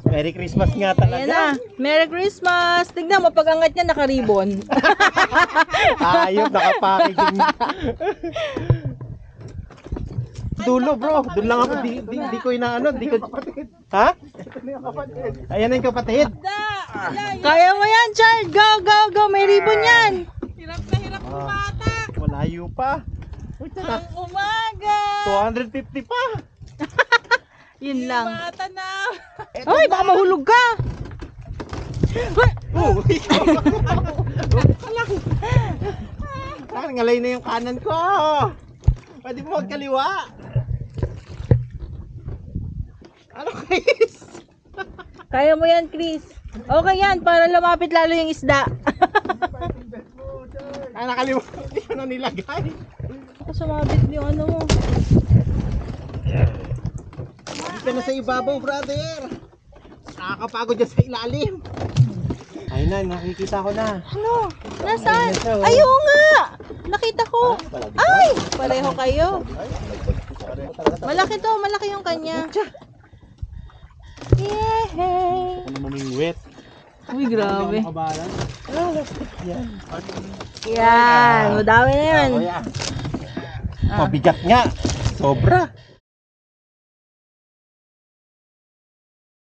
Merry Christmas nga talaga. Ayan na. Merry Christmas. Tignan mo, pag-angat niya, naka-ribbon. Ayun, nakapackaging. Dulo bro, doon lang ako, di ko inaano, di ko... Ha? Ayan na yung kapatid. Kaya mo yan, child. Go, go, go. May ribbon yan. Hirap na hirap kumata. Malayo pa. Ang umaga. 250 pa. Yun lang. Kumata na. Ay, baka mahulog ka. Oh, ngalay na yung kanan ko. Pwede mo magkaliwa. Ano Chris? Kaya mo yan, Chris. Okay yan, para lumapit lalo yung isda. Nakaliwa. Hindi ko na nilagay. Ako sumabit yung ano mo. Hindi ka na sa ibabaw, brother. Nakakapagod dyan sa ilalim. Ayun na, nakikita ko na. Ano? Nasaan? Ayaw nga! Nakita ko. Ay! Pareho kayo. Malaki to, malaki yung kanya. Yay! Ano mamingwit? Uy, grabe. Kabalan. Yan, madami na yan. Mabigat nga. Sobra.